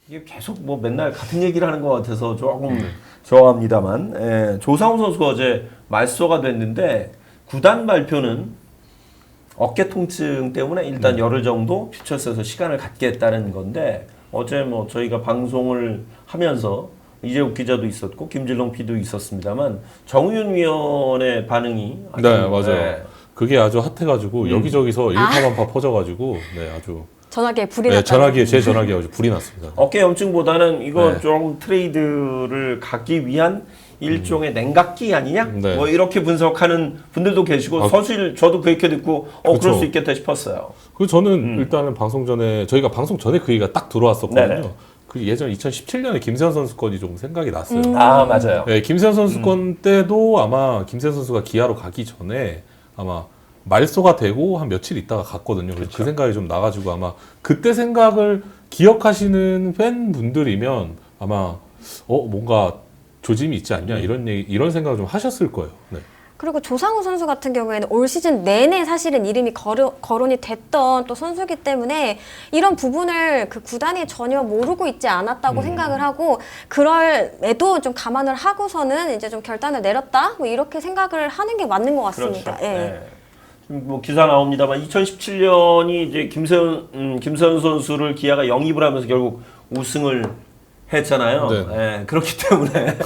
이게 계속 뭐 맨날 같은 얘기를 하는 것 같아서 조금 좋아합니다만, 예, 조상우 선수가 어제 말소가 됐는데 구단 발표는 어깨 통증 때문에 일단 열흘 정도 퓨처스에서 시간을 갖겠다는 건데, 어제 뭐 저희가 방송을 하면서 이재욱 기자도 있었고 김진롱 PD도 있었습니다만 정우윤 위원의 반응이 네, 맞아요. 그게 아주 핫해가지고 여기저기서 일파만파 퍼져가지고 네, 아주 전화기에 불이 네, 났다. 제 전화기에 아주 불이 났습니다. 어깨 염증보다는 이거 네. 좀 트레이드를 가기 위한 일종의 냉각기 아니냐? 네. 뭐 이렇게 분석하는 분들도 계시고 아, 사실 저도 그렇게 듣고 그럴 그쵸. 수 있겠다 싶었어요. 그 저는 일단은 방송 전에 저희가 방송 전에 그 얘기가 딱 들어왔었거든요. 네네. 그 예전 2017년에 김세현 선수 건이 좀 생각이 났어요. 아 맞아요. 네, 김세현 선수 건 때도 아마 김세현 선수가 기아로 가기 전에 아마 말소가 되고 한 며칠 있다가 갔거든요. 그래서 그 생각이 좀 나가지고 아마 그때 생각을 기억하시는 팬분들이면 아마 뭔가 조짐이 있지 않냐 이런 생각을 좀 하셨을 거예요. 네. 그리고 조상우 선수 같은 경우에는 올 시즌 내내 사실은 이름이 거론이 됐던 또 선수기 때문에 이런 부분을 그 구단이 전혀 모르고 있지 않았다고 생각을 하고 그럴에도 좀 감안을 하고서는 이제 좀 결단을 내렸다 뭐 이렇게 생각을 하는 게 맞는 것 같습니다. 그렇죠. 예. 네. 지금 뭐 기사 나옵니다만 2017년이 이제 김세현 선수를 기아가 영입을 하면서 결국 우승을 했잖아요. 네. 예, 그렇기 때문에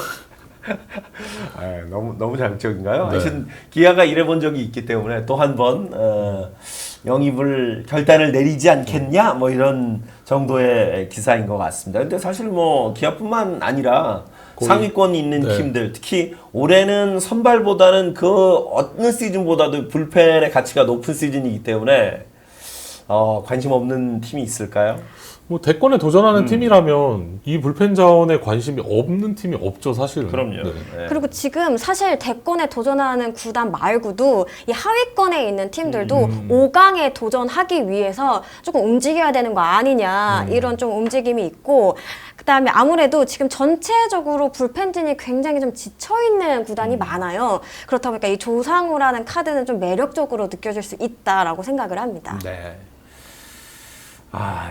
너무 자극적인가요? 네. 하여튼 기아가 이래본 적이 있기 때문에 또 한 번 영입을 결단을 내리지 않겠냐 뭐 이런 정도의 기사인 것 같습니다. 근데 사실 뭐 기아뿐만 아니라 상위권 있는 네. 팀들 특히 올해는 선발보다는 그 어느 시즌보다도 불펜의 가치가 높은 시즌이기 때문에 관심 없는 팀이 있을까요? 뭐 대권에 도전하는 팀이라면 이 불펜 자원에 관심이 없는 팀이 없죠, 사실은. 그럼요. 네. 네. 그리고 지금 사실 대권에 도전하는 구단 말고도 이 하위권에 있는 팀들도 5강에 도전하기 위해서 조금 움직여야 되는 거 아니냐 이런 좀 움직임이 있고 그다음에 아무래도 지금 전체적으로 불펜진이 굉장히 좀 지쳐있는 구단이 많아요. 그렇다 보니까 이 조상우라는 카드는 좀 매력적으로 느껴질 수 있다라고 생각을 합니다. 네.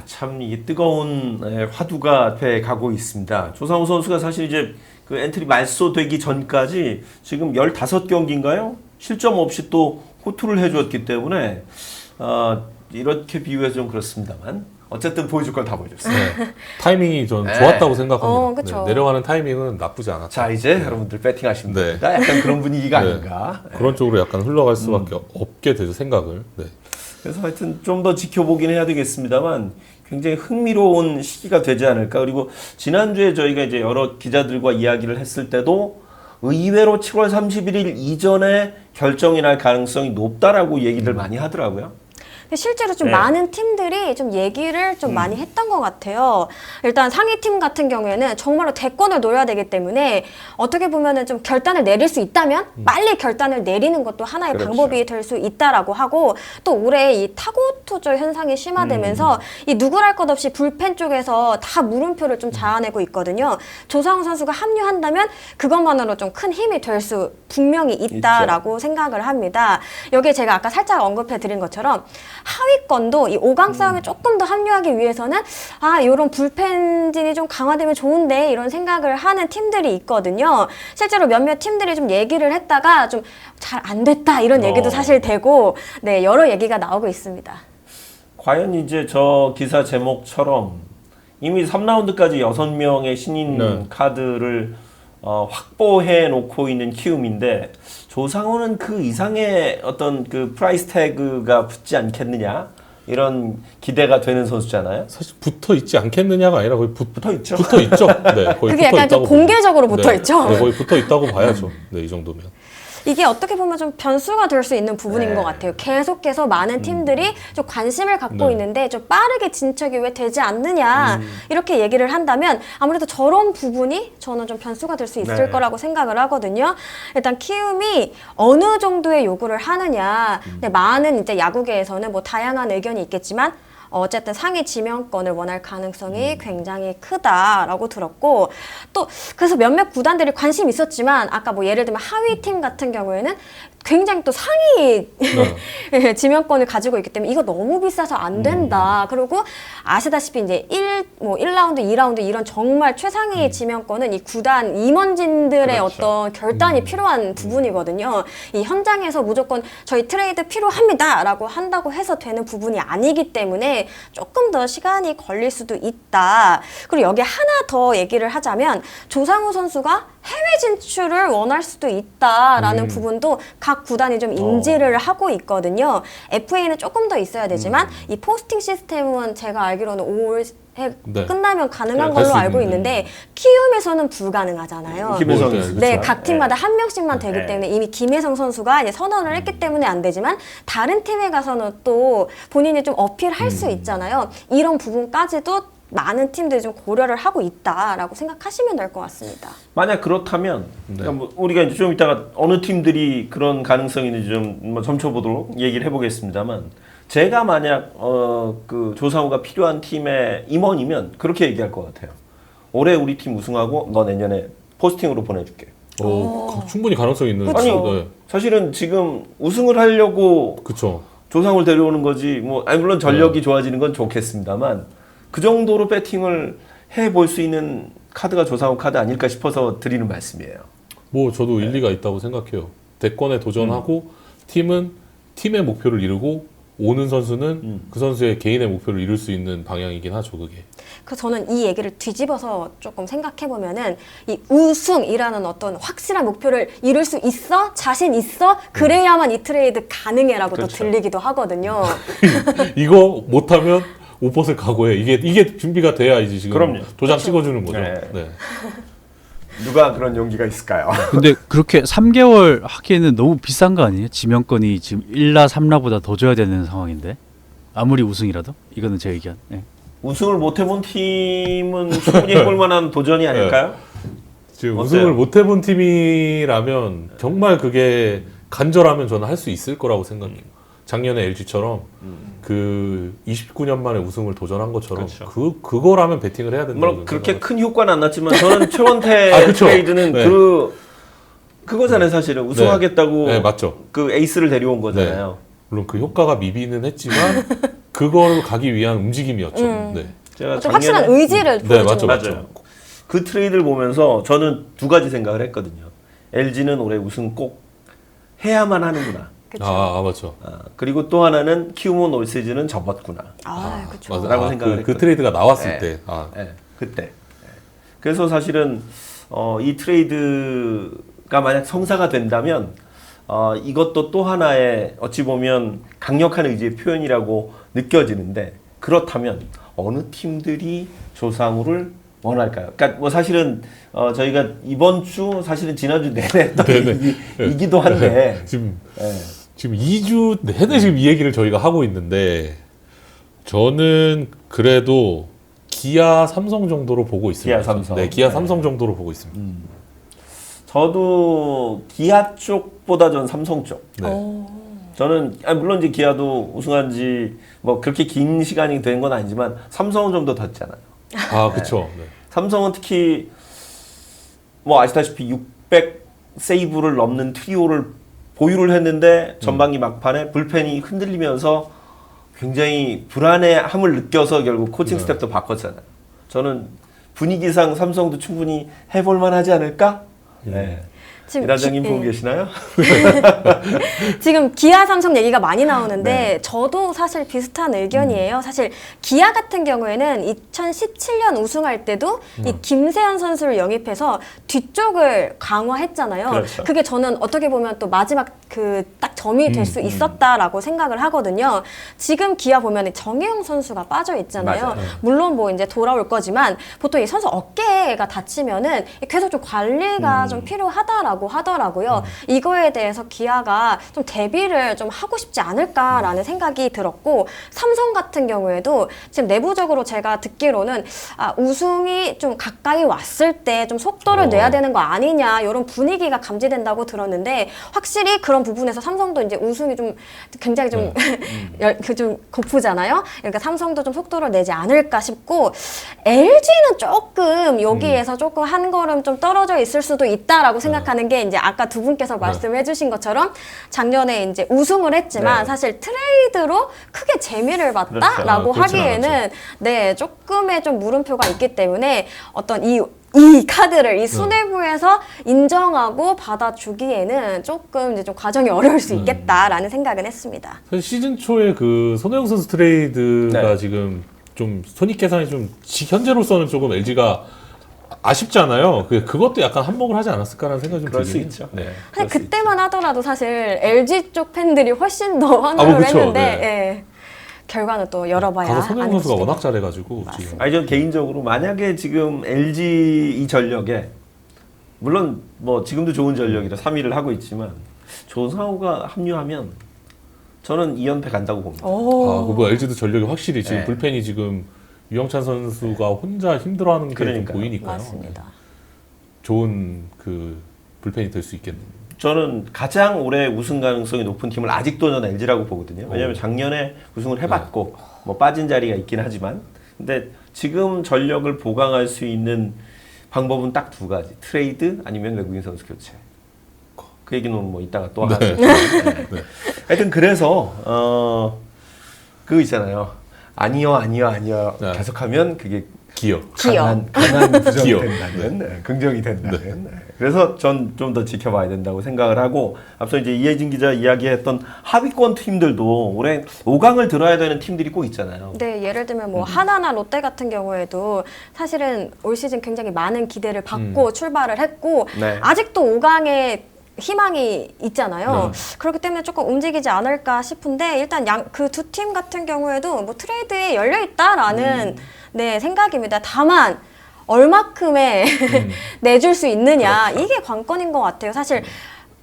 참 이게 뜨거운 화두가 돼 가고 있습니다. 조상우 선수가 사실 이제 그 엔트리 말소되기 전까지 지금 15경기인가요? 실점 없이 또 호투를 해줬기 때문에 이렇게 비유해서 좀 그렇습니다만 어쨌든 보여줄 건 다 보여줬어요. 네. 타이밍이 전 네. 좋았다고 생각합니다. 그쵸. 네. 내려가는 타이밍은 나쁘지 않았다. 자 이제 여러분들 배팅하시면 네. 됩니다. 약간 그런 분위기가 네. 아닌가. 그런 쪽으로 약간 흘러갈 수밖에 없게 되죠, 생각을. 네. 그래서 하여튼 좀 더 지켜보긴 해야 되겠습니다만 굉장히 흥미로운 시기가 되지 않을까. 그리고 지난주에 저희가 이제 여러 기자들과 이야기를 했을 때도 의외로 7월 31일 이전에 결정이 날 가능성이 높다라고 얘기를 많이 하더라고요. 근데 실제로 좀 네. 많은 팀들이 좀 얘기를 좀 많이 했던 것 같아요. 일단 상위팀 같은 경우에는 정말로 대권을 노려야 되기 때문에 어떻게 보면은 좀 결단을 내릴 수 있다면 빨리 결단을 내리는 것도 하나의 그렇죠. 방법이 될 수 있다라고 하고 또 올해 이 타고 투조 현상이 심화되면서 이 누구랄 것 없이 불펜 쪽에서 다 물음표를 좀 자아내고 있거든요. 조상우 선수가 합류한다면 그것만으로 좀 큰 힘이 될 수 분명히 있다라고 생각을 합니다. 여기에 제가 아까 살짝 언급해 드린 것처럼 하위권도 이 5강 싸움에 조금 더 합류하기 위해서는 이런 불펜진이 좀 강화되면 좋은데 이런 생각을 하는 팀들이 있거든요. 실제로 몇몇 팀들이 좀 얘기를 했다가 좀 잘 안 됐다 이런 얘기도 사실 되고 네, 여러 얘기가 나오고 있습니다. 과연 이제 저 기사 제목처럼 이미 3라운드까지 6명의 신인 네. 카드를 확보해 놓고 있는 키움인데 조상우는 그 이상의 어떤 그 프라이스 태그가 붙지 않겠느냐 이런 기대가 되는 선수잖아요. 사실 붙어 있지 않겠느냐가 아니라 거의 붙어 있죠. 붙어 있죠. 네, 거의 그게 붙어 약간 좀 있다고 공개적으로 보죠. 붙어 있죠. 네, 거의 붙어 있다고 봐야죠. 네, 이 정도면. 이게 어떻게 보면 좀 변수가 될 수 있는 부분인 네. 것 같아요. 계속해서 많은 팀들이 좀 관심을 갖고 네. 있는데 좀 빠르게 진척이 왜 되지 않느냐 이렇게 얘기를 한다면 아무래도 저런 부분이 저는 좀 변수가 될 수 있을 네. 거라고 생각을 하거든요. 일단 키움이 어느 정도의 요구를 하느냐. 근데 많은 이제 야구계에서는 뭐 다양한 의견이 있겠지만 어쨌든 상위 지명권을 원할 가능성이 굉장히 크다라고 들었고 또 그래서 몇몇 구단들이 관심이 있었지만 아까 뭐 예를 들면 하위 팀 같은 경우에는 굉장히 또 상위 네. 지명권을 가지고 있기 때문에 이거 너무 비싸서 안 된다. 그리고 아시다시피 이제 1라운드, 2라운드 이런 정말 최상위 지명권은 이 구단 임원진들의 그렇죠. 어떤 결단이 필요한 부분이거든요. 이 현장에서 무조건 저희 트레이드 필요합니다라고 한다고 해서 되는 부분이 아니기 때문에 조금 더 시간이 걸릴 수도 있다. 그리고 여기에 하나 더 얘기를 하자면 조상우 선수가 해외 진출을 원할 수도 있다라는 부분도 각 구단이 좀 인지를 하고 있거든요. FA는 조금 더 있어야 되지만 이 포스팅 시스템은 제가 알기로는 올 네. 끝나면 가능한 네, 걸로 할수 알고 있는데. 있는데 키움에서는 불가능하잖아요. 김혜성 네, 선수. 네, 각 팀마다 한 명씩만 되기 네. 때문에 이미 김혜성 선수가 이제 선언을 했기 때문에 안 되지만 다른 팀에 가서는 또 본인이 좀 어필할 수 있잖아요. 이런 부분까지도 많은 팀들이 좀 고려를 하고 있다라고 생각하시면 될 것 같습니다. 만약 그렇다면 그러니까 뭐 우리가 이제 좀 이따가 어느 팀들이 그런 가능성이 있는지 좀뭐 점쳐보도록 얘기를 해보겠습니다만 제가 만약 그 조상우가 필요한 팀의 임원이면 그렇게 얘기할 것 같아요. 올해 우리 팀 우승하고 너 내년에 포스팅으로 보내줄게. 충분히 가능성이 있는. 그쵸. 아니 네. 사실은 지금 우승을 하려고 그쵸. 조상우를 데려오는 거지 뭐 아니 물론 전력이 좋아지는 건 좋겠습니다만 그 정도로 배팅을 해볼 수 있는 카드가 조상우 카드 아닐까 싶어서 드리는 말씀이에요. 뭐 저도 일리가 있다고 생각해요. 대권에 도전하고 팀은 팀의 목표를 이루고 오는 선수는 그 선수의 개인의 목표를 이룰 수 있는 방향이긴 하죠, 그게. 그래서 저는 이 얘기를 뒤집어서 조금 생각해 보면은 이 우승이라는 어떤 확실한 목표를 이룰 수 있어? 자신 있어? 그래야만 이 트레이드 가능해라고 또 그렇죠. 들리기도 하거든요. 이거 못하면 5% 각오해. 이게 준비가 돼야지 지금 그럼요. 도장 찍어주는 거죠. 네. 네. 누가 그런 용기가 있을까요? 근데 그렇게 3개월 하기에는 너무 비싼 거 아니에요? 지명권이 지금 1라 3라보다 더 줘야 되는 상황인데 아무리 우승이라도 이거는 제 의견. 네. 우승을 못 해본 팀은 충분히 해볼 만한 도전이 아닐까요? 지금 어때요? 우승을 못 해본 팀이라면 정말 그게 간절하면 저는 할 수 있을 거라고 생각해요. 작년에 LG처럼 그 29년 만에 우승을 도전한 것처럼 그렇죠. 그거라면 배팅을 해야 된다고 물론 그렇게 생각합니다. 큰 효과는 안 났지만 저는 최원태 아, 그쵸. 트레이드는 네. 그거잖아요 사실은 우승하겠다고 네, 맞죠. 그 에이스를 데려온 거잖아요. 물론 그 효과가 미비는 했지만 그걸 가기 위한 움직임이었죠. 네. 제가 어떤 확실한 의지를 네, 보여주는 맞죠, 거죠. 맞아요. 그 트레이드를 보면서 저는 두 가지 생각을 했거든요. LG는 올해 우승 꼭 해야만 하는구나. 그쵸. 맞죠. 그리고 또 하나는 키움은 올 시즌은 접었구나. 그쵸. 맞아. 라고 생각을 그 했거든요. 트레이드가 나왔을 네. 때. 네, 그때. 네. 그래서 사실은 이 트레이드가 만약 성사가 된다면 이것도 또 하나의 어찌 보면 강력한 의지의 표현이라고 느껴지는데 그렇다면 어느 팀들이 조상우를 원할까요? 그러니까 뭐 사실은 저희가 이번 주 사실은 지난주 내내 했던 이기도 한데 지금 2주 내내 지금 이 얘기를 저희가 하고 있는데 저는 그래도 기아 삼성 정도로 보고 있습니다. 기아 삼성. 네, 기아 삼성 정도로 보고 있습니다. 저도 기아 쪽보다 전 삼성 쪽. 네. 저는 물론 이제 기아도 우승한 지 뭐 그렇게 긴 시간이 된 건 아니지만 삼성은 좀 더 됐잖아요. 그렇죠. 네. 삼성은 특히 뭐 아시다시피 600 세이브를 넘는 트리오를 보유를 했는데 전반기 막판에 불펜이 흔들리면서 굉장히 불안해함을 느껴서 결국 코칭 스텝도 바꿨잖아요. 저는 분위기상 삼성도 충분히 해볼 만하지 않을까? 네. 지금 이단장님 보고 계시나요? 지금 기아 삼성 얘기가 많이 나오는데 네. 저도 사실 비슷한 의견이에요. 사실 기아 같은 경우에는 2017년 우승할 때도 이 김세현 선수를 영입해서 뒤쪽을 강화했잖아요. 그렇죠. 그게 저는 어떻게 보면 또 마지막 그 딱 점이 될 수 있었다라고 생각을 하거든요. 지금 기아 보면 정혜영 선수가 빠져 있잖아요. 맞아요. 물론 뭐 이제 돌아올 거지만 보통 이 선수 어깨가 다치면은 계속 좀 관리가 좀 필요하다라고 하더라고요. 이거에 대해서 기아가 좀 대비를 좀 하고 싶지 않을까라는 생각이 들었고 삼성 같은 경우에도 지금 내부적으로 제가 듣기로는 우승이 좀 가까이 왔을 때 좀 속도를 내야 되는 거 아니냐 이런 분위기가 감지된다고 들었는데 확실히 그런 부분에서 삼성도 이제 우승이 좀 굉장히 좀 좀 고프잖아요. 그러니까 삼성도 좀 속도를 내지 않을까 싶고 LG는 조금 여기에서 조금 한 걸음 좀 떨어져 있을 수도 있다라고 생각하는 있는 게 이제 아까 두 분께서 말씀해주신 것처럼 작년에 이제 우승을 했지만 네. 사실 트레이드로 크게 재미를 봤다라고 그렇죠. 하기에는 네 조금의 좀 물음표가 있기 때문에 어떤 이 카드를 이 수뇌부에서 인정하고 받아주기에는 조금 이제 좀 과정이 어려울 수 있겠다라는 생각은 했습니다. 사실 시즌 초에 그 손호영 선수 트레이드가 네. 지금 좀 손익 계산이 좀 현재로서는 조금 LG가 아쉽잖아요. 그것도 약간 한몫을 하지 않았을까라는 생각이 좀 그럴 수 들긴 있죠. 네. 사실 그때만 하더라도 사실 LG 쪽 팬들이 훨씬 더 환호를 뭐 그쵸. 했는데 네. 예. 결과는 또 열어봐야 가서 손흥민 아는 선수가 것이죠. 워낙 잘해가지고 지금 아니 전 개인적으로 만약에 지금 LG 이 전력에 물론 뭐 지금도 좋은 전력이라 3위를 하고 있지만 조상우가 합류하면 저는 2연패 간다고 봅니다. 오. 뭐 LG도 전력이 확실히 지금 네. 불펜이 지금 유영찬 선수가 혼자 힘들어하는 게 좀 그러니까요. 보이니까요. 맞습니다. 좋은 그 불펜이 될 수 있겠네요. 저는 가장 올해 우승 가능성이 높은 팀을 아직도 저는 LG라고 보거든요. 왜냐하면 작년에 우승을 해봤고 뭐 빠진 자리가 있긴 하지만 근데 지금 전력을 보강할 수 있는 방법은 딱 두 가지. 트레이드 아니면 외국인 선수 교체. 그 얘기는 뭐 이따가 또 하죠. 네. 하여튼 그래서 그거 있잖아요. 아니요. 네. 계속하면 그게 기여. 강한 부정이 기여. 된다는 긍정이 된다는 그래서 전 좀 더 지켜봐야 된다고 생각을 하고 앞서 이제 이혜진 기자 이야기했던 하위권 팀들도 올해 5강을 들어야 되는 팀들이 꼭 있잖아요. 네, 예를 들면 뭐 하나나 롯데 같은 경우에도 사실은 올 시즌 굉장히 많은 기대를 받고 출발을 했고 네. 아직도 5강에 희망이 있잖아요. 그렇기 때문에 조금 움직이지 않을까 싶은데 일단 그 두 팀 같은 경우에도 뭐 트레이드에 열려 있다라는 네, 생각입니다. 다만 얼마큼의 내줄 수 있느냐 그렇죠. 이게 관건인 것 같아요. 사실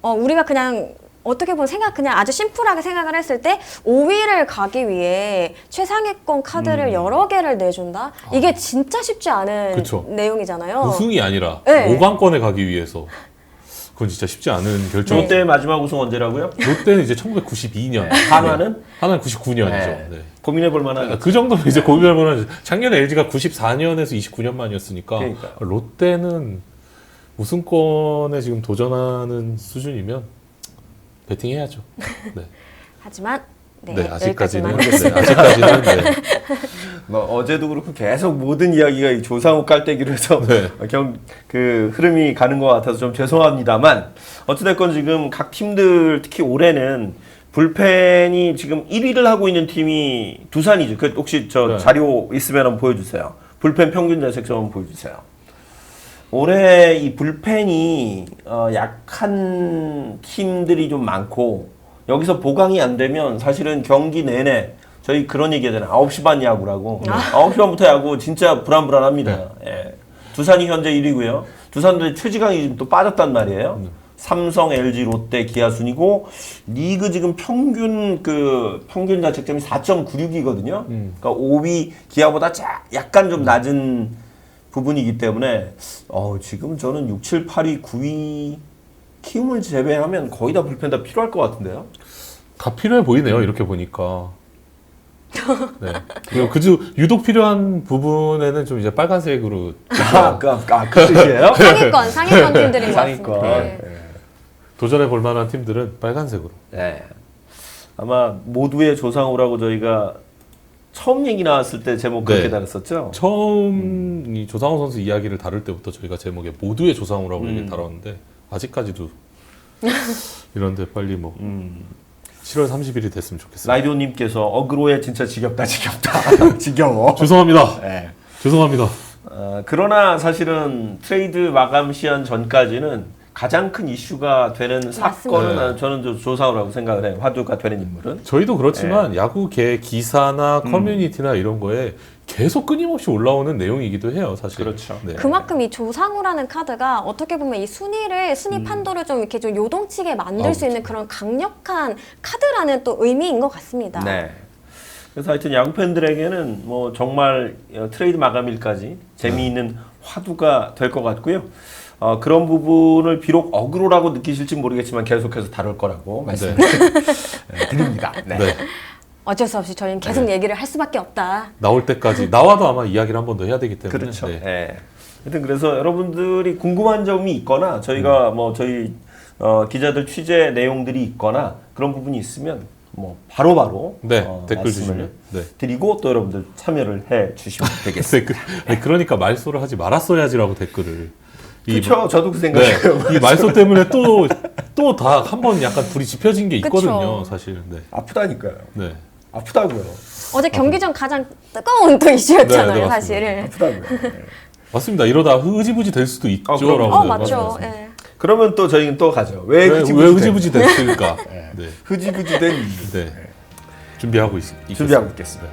우리가 그냥 어떻게 보면 그냥 아주 심플하게 생각을 했을 때 5위를 가기 위해 최상위권 카드를 여러 개를 내준다? 이게 진짜 쉽지 않은 그쵸. 내용이잖아요. 우승이 아니라 네. 5강권에 가기 위해서 그건 진짜 쉽지 않은 결정. 롯데 마지막 우승 언제라고요? 롯데는 이제 1992년. 하나는 하나는 99년이죠. 네. 고민해볼 만한. 그 정도면 이제 고민할 만한. 작년에 LG가 94년에서 29년 만이었으니까 그러니까요. 롯데는 우승권에 지금 도전하는 수준이면 배팅해야죠. 네. 하지만 네, 네, 아직까지는 여기까지만 아직까지는 뭐 어제도 그렇고 계속 모든 이야기가 이 조상우 깔때기로 해서 네. 그 흐름이 가는 것 같아서 좀 죄송합니다만 어찌됐건 지금 각 팀들 특히 올해는 불펜이 지금 1위를 하고 있는 팀이 두산이죠. 그 혹시 저 네. 자료 있으면 한번 보여주세요. 불펜 평균 자책점 한번 보여주세요. 올해 이 불펜이 약한 팀들이 좀 많고 여기서 보강이 안 되면 사실은 경기 내내 저희 그런 얘기 하잖아요. 9시 반 야구라고. 9시 반부터 야구 진짜 불안합니다. 예. 두산이 현재 1위고요. 두산도 최지강이 지금 또 빠졌단 말이에요. 삼성, LG, 롯데, 기아 순이고 리그 지금 평균 자책점이 4.96이거든요. 그러니까 5위 기아보다 약간 좀 낮은 부분이기 때문에 지금 저는 6, 7, 8위, 9위 키움을 제외하면 거의 다 불펜 다 필요할 것 같은데요. 다 필요해 보이네요. 이렇게 보니까. 네. 그리고 유독 필요한 부분에는 좀 이제 빨간색으로 그 뜻이에요? 상위권 팀들인 것 상위권. 같습니다. 네. 도전해 볼 만한 팀들은 빨간색으로. 네. 아마 모두의 조상우라고 저희가 처음 얘기 나왔을 때 제목 그렇게 네. 달았었죠. 처음 이 조상우 선수 이야기를 다룰 때부터 저희가 제목에 모두의 조상우라고 얘기 다뤘는데 아직까지도 이런데 빨리 뭐 7월 30일이 됐으면 좋겠어요. 라이도님께서 어그로에 진짜 지겹다. 지겨워. 죄송합니다. 네. 죄송합니다. 그러나 사실은 트레이드 마감 시한 전까지는 가장 큰 이슈가 되는 사건은 맞습니다. 저는 조상우라고 생각을 해요. 화두가 되는 인물은. 저희도 그렇지만 야구계 기사나 커뮤니티나 이런 거에 계속 끊임없이 올라오는 내용이기도 해요, 사실. 그렇죠. 네. 그만큼 이 조상우라는 카드가 어떻게 보면 이 순위 판도를 좀 이렇게 좀 요동치게 만들 수 있는 그런 강력한 카드라는 또 의미인 것 같습니다. 네. 그래서 하여튼 야구 팬들에게는 뭐 정말 트레이드 마감일까지 재미있는 화두가 될 것 같고요. 그런 부분을 비록 어그로라고 느끼실지 모르겠지만 계속해서 다룰 거라고 말씀드립니다. 네. 네. 어쩔 수 없이 저희는 계속 네. 얘기를 할 수밖에 없다. 나올 때까지 나와도 아마 이야기를 한 번 더 해야 되기 때문에. 그렇죠. 네. 예. 하여튼 그래서 여러분들이 궁금한 점이 있거나 저희가 뭐 저희 기자들 취재 내용들이 있거나 그런 부분이 있으면 뭐 바로바로 네, 댓글 말씀을 주시면. 네. 드리고 또 여러분들 참여를 해 주시면 되겠습니다. 아니, 그러니까 말소를 하지 말았어야지라고 댓글을. 그렇죠. 저도 그 네, 생각해요. 이 말소 때문에 또 다 한 번 약간 불이 지펴진 게 있거든요, 그쵸. 사실. 네. 아프다니까요. 네. 아프다고요. 어제 경기 전 가장 뜨거운 또 이슈였잖아요, 네, 네, 사실. 아프다고요. 네. 맞습니다. 이러다 흐지부지 될 수도 있죠. 그럼요. 라고 맞죠. 네. 예. 그러면 또 저희는 또 가죠. 왜 왜 흐지부지 됐을까? 네. 네. 흐지부지 된 이유. 네. 준비하고 있습니다. 준비하고 있겠습니다.